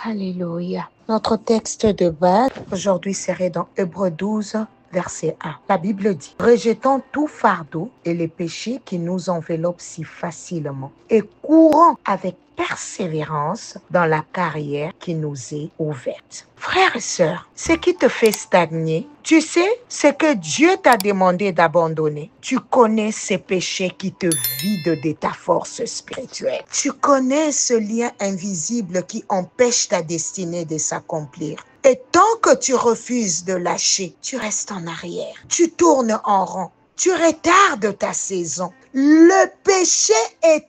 Alléluia. Notre texte de base aujourd'hui serait dans Hébreux 12, verset 1. La Bible dit: rejetons tout fardeau et les péchés qui nous enveloppent si facilement et courons avec persévérance dans la carrière qui nous est ouverte. Frères et sœurs, ce qui te fait stagner, tu sais, c'est que Dieu t'a demandé d'abandonner. Tu connais ces péchés qui te vident de ta force spirituelle. Tu connais ce lien invisible qui empêche ta destinée de s'accomplir. Et tant que tu refuses de lâcher, tu restes en arrière. Tu tournes en rond. Tu retardes ta saison. Le péché éteint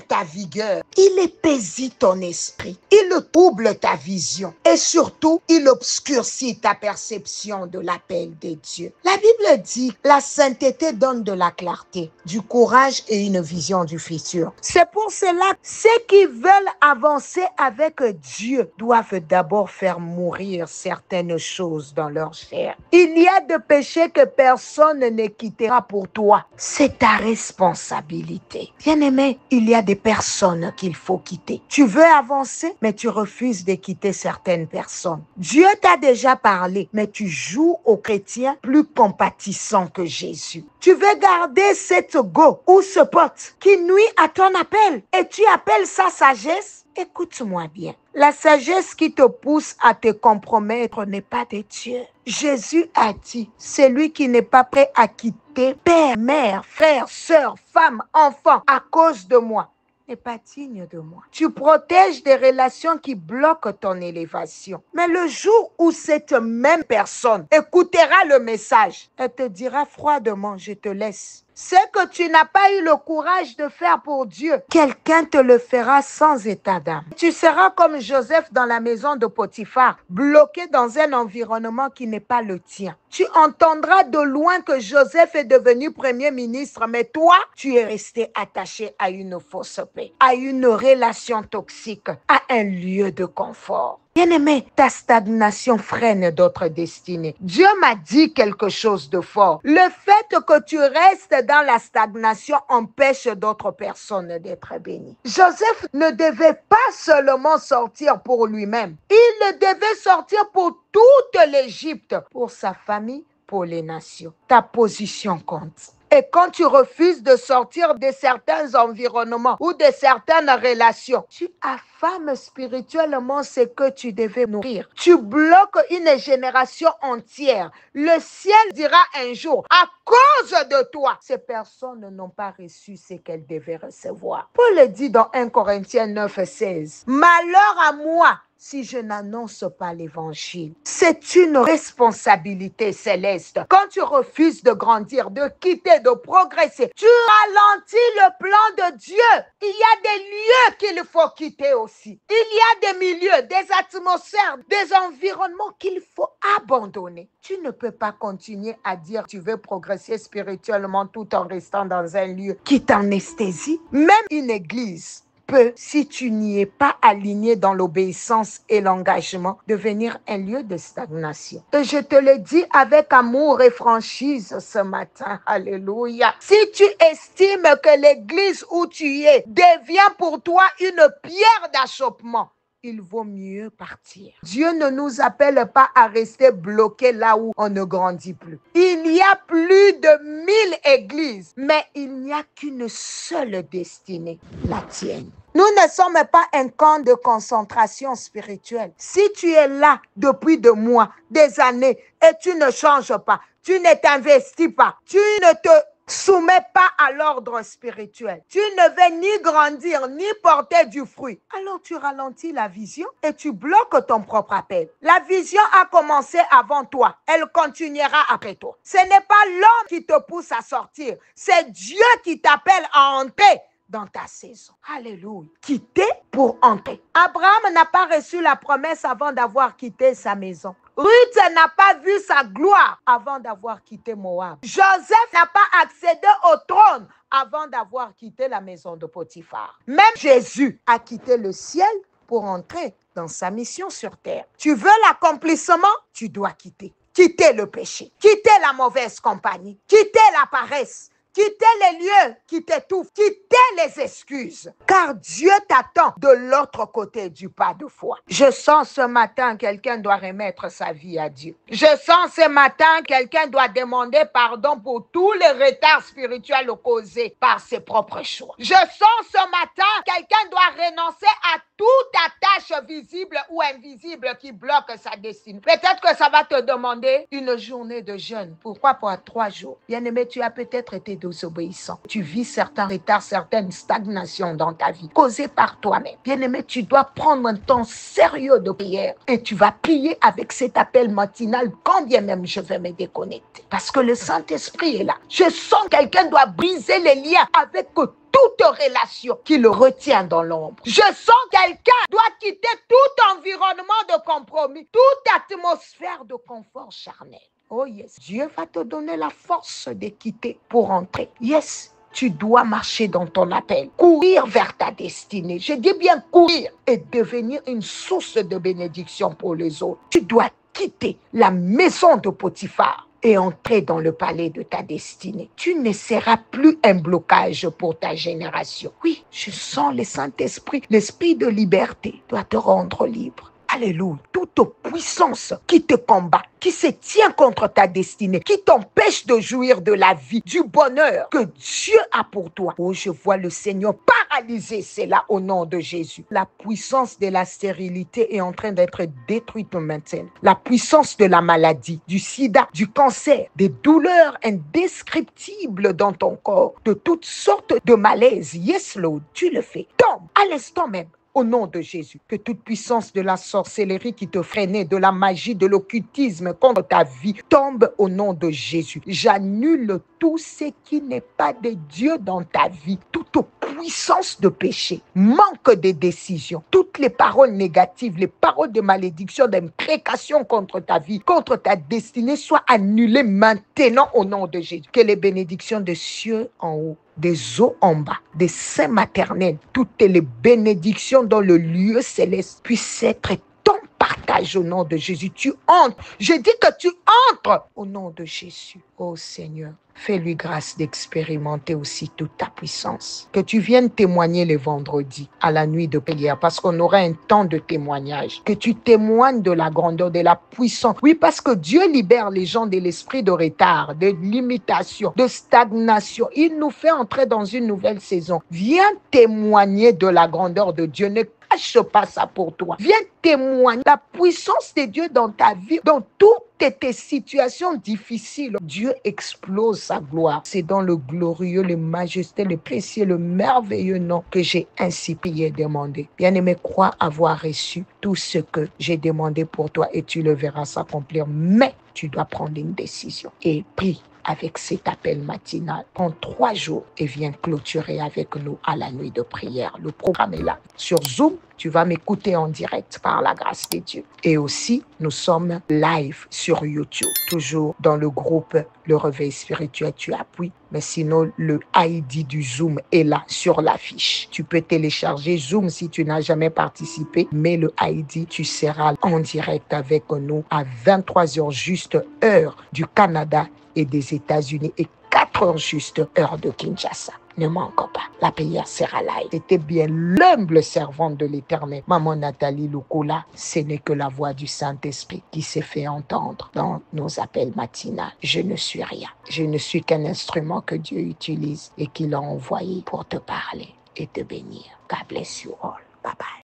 ta vigueur. Il épaissit ton esprit. Il trouble ta vision. Et surtout, il obscurcit ta perception de l'appel de Dieu. La Bible dit: la sainteté donne de la clarté, du courage et une vision du futur. C'est pour cela que ceux qui veulent avancer avec Dieu doivent d'abord faire mourir certaines choses dans leur chair. Il y a de péchés que personne ne quittera pour toi. C'est ta responsabilité. Bien-aimé, il y a des personnes qu'il faut quitter. Tu veux avancer, mais tu refuses de quitter certaines personnes. Dieu t'a déjà parlé, mais tu joues au chrétien plus compatissant que Jésus. Tu veux garder cette go ou ce pote qui nuit à ton appel et tu appelles ça sagesse? Écoute-moi bien. La sagesse qui te pousse à te compromettre n'est pas de Dieu. Jésus a dit: celui qui n'est pas prêt à quitter père, mère, frère, sœur, femme, enfant à cause de moi n'est pas digne de moi. Tu protèges des relations qui bloquent ton élévation. Mais le jour où cette même personne écoutera le message, elle te dira froidement: je te laisse. Ce que tu n'as pas eu le courage de faire pour Dieu, quelqu'un te le fera sans état d'âme. Tu seras comme Joseph dans la maison de Potiphar, bloqué dans un environnement qui n'est pas le tien. Tu entendras de loin que Joseph est devenu premier ministre, mais toi, tu es resté attaché à une fausse paix, à une relation toxique, à un lieu de confort. Bien-aimé, ta stagnation freine d'autres destinées. Dieu m'a dit quelque chose de fort. Le fait que tu restes dans la stagnation empêche d'autres personnes d'être bénies. Joseph ne devait pas seulement sortir pour lui-même. Il devait sortir pour toute l'Égypte, pour sa famille, pour les nations. Ta position compte. Et quand tu refuses de sortir de certains environnements ou de certaines relations, tu affames spirituellement ce que tu devais nourrir. Tu bloques une génération entière. Le ciel dira un jour: à cause de toi, ces personnes n'ont pas reçu ce qu'elles devaient recevoir. Paul dit dans 1 Corinthiens 9, 16, malheur à moi si je n'annonce pas l'évangile. C'est une responsabilité céleste. Quand tu refuses de grandir, de quitter, de progresser, tu ralentis le plan de Dieu. Il y a des lieux qu'il faut quitter aussi. Il y a des milieux, des atmosphères, des environnements qu'il faut abandonner. Tu ne peux pas continuer à dire tu veux progresser spirituellement tout en restant dans un lieu qui t'anesthésie. Même une église peut, si tu n'y es pas aligné dans l'obéissance et l'engagement, devenir un lieu de stagnation. Et je te le dis avec amour et franchise ce matin, alléluia. Si tu estimes que l'église où tu es devient pour toi une pierre d'achoppement, il vaut mieux partir. Dieu ne nous appelle pas à rester bloqués là où on ne grandit plus. Il y a plus de 1000 églises, mais il n'y a qu'une seule destinée, la tienne. Nous ne sommes pas un camp de concentration spirituelle. Si tu es là depuis des mois, des années, et tu ne changes pas, tu ne t'investis pas, tu ne te soumets pas à l'ordre spirituel, tu ne veux ni grandir, ni porter du fruit, alors tu ralentis la vision et tu bloques ton propre appel. La vision a commencé avant toi, elle continuera après toi. Ce n'est pas l'homme qui te pousse à sortir, c'est Dieu qui t'appelle à entrer dans ta saison. Alléluia. Quitter pour entrer. Abraham n'a pas reçu la promesse avant d'avoir quitté sa maison. Ruth n'a pas vu sa gloire avant d'avoir quitté Moab. Joseph n'a pas accédé au trône avant d'avoir quitté la maison de Potiphar. Même Jésus a quitté le ciel pour entrer dans sa mission sur terre. Tu veux l'accomplissement? Tu dois quitter. Quitter le péché. Quitter la mauvaise compagnie. Quitter la paresse. Quittez les lieux qui t'étouffent. Quittez les excuses. Car Dieu t'attend de l'autre côté du pas de foi. Je sens ce matin quelqu'un doit remettre sa vie à Dieu. Je sens ce matin quelqu'un doit demander pardon pour tous les retards spirituels causés par ses propres choix. Je sens ce matin quelqu'un doit renoncer à toute attache visible ou invisible qui bloque sa destinée. Peut-être que ça va te demander une journée de jeûne. Pourquoi pas 3 jours? Bien-aimé, tu as peut-être été désobéissant. Tu vis certains retards, certaines stagnations dans ta vie, causées par toi-même. Bien-aimé, tu dois prendre un temps sérieux de prière et tu vas prier avec cet appel matinal quand bien même je vais me déconnecter. Parce que le Saint-Esprit est là. Je sens que quelqu'un doit briser les liens avec toute relation qui le retient dans l'ombre. Je sens quelqu'un doit quitter tout environnement de compromis, toute atmosphère de confort charnel. Oh yes, Dieu va te donner la force de quitter pour entrer. Yes, tu dois marcher dans ton appel, courir vers ta destinée. Je dis bien courir et devenir une source de bénédiction pour les autres. Tu dois quitter la maison de Potiphar et entrer dans le palais de ta destinée. Tu ne seras plus un blocage pour ta génération. Oui, je sens le Saint-Esprit, l'esprit de liberté doit te rendre libre. Alléluia. Toute puissance qui te combat, qui se tient contre ta destinée, qui t'empêche de jouir de la vie, du bonheur que Dieu a pour toi. Oh, je vois le Seigneur paralyser cela au nom de Jésus. La puissance de la stérilité est en train d'être détruite maintenant. La puissance de la maladie, du sida, du cancer, des douleurs indescriptibles dans ton corps, de toutes sortes de malaises. Yes, Lord, tu le fais. Tombe à l'instant même. Au nom de Jésus, que toute puissance de la sorcellerie qui te freinait, de la magie, de l'occultisme contre ta vie, tombe au nom de Jésus. J'annule tout ce qui n'est pas de Dieu dans ta vie, toute puissance de péché, manque de décision, toutes les paroles négatives, les paroles de malédiction, d'imprécation contre ta vie, contre ta destinée, soient annulées maintenant au nom de Jésus. Que les bénédictions des cieux en haut, des eaux en bas, des saints maternels, toutes les bénédictions dans le lieu céleste puissent être ton partage au nom de Jésus. Tu entres. Je dis que tu entres au nom de Jésus. Oh Seigneur, fais-lui grâce d'expérimenter aussi toute ta puissance. Que tu viennes témoigner les vendredis à la nuit de prière parce qu'on aura un temps de témoignage. Que tu témoignes de la grandeur, de la puissance. Oui, parce que Dieu libère les gens de l'esprit de retard, de limitation, de stagnation. Il nous fait entrer dans une nouvelle saison. Viens témoigner de la grandeur de Dieu. Ne cache pas ça pour toi. Viens témoigner la puissance de Dieu dans ta vie, dans toutes tes situations difficiles. Dieu explose sa gloire. C'est dans le glorieux, le majesté, le précieux, le merveilleux nom que j'ai ainsi prié et demandé. Bien-aimé, crois avoir reçu tout ce que j'ai demandé pour toi et tu le verras s'accomplir. Mais tu dois prendre une décision et prie avec cet appel matinal. Prends 3 jours et viens clôturer avec nous à la nuit de prière. Le programme est là. Sur Zoom, tu vas m'écouter en direct par la grâce de Dieu. Et aussi, nous sommes live sur YouTube, toujours dans le groupe Le Réveil Spirituel, tu appuies. Mais sinon, le ID du Zoom est là sur l'affiche. Tu peux télécharger Zoom si tu n'as jamais participé. Mais le ID, tu seras en direct avec nous à 23h juste, heure du Canada et des États-Unis et 4h juste, heure de Kinshasa. Ne manque pas, la prière sera live. C'était bien l'humble servante de l'Éternel, Maman Nathalie Lukola. Ce n'est que la voix du Saint-Esprit qui s'est fait entendre dans nos appels matinaux. Je ne suis rien. Je ne suis qu'un instrument que Dieu utilise et qu'il a envoyé pour te parler et te bénir. God bless you all. Bye bye.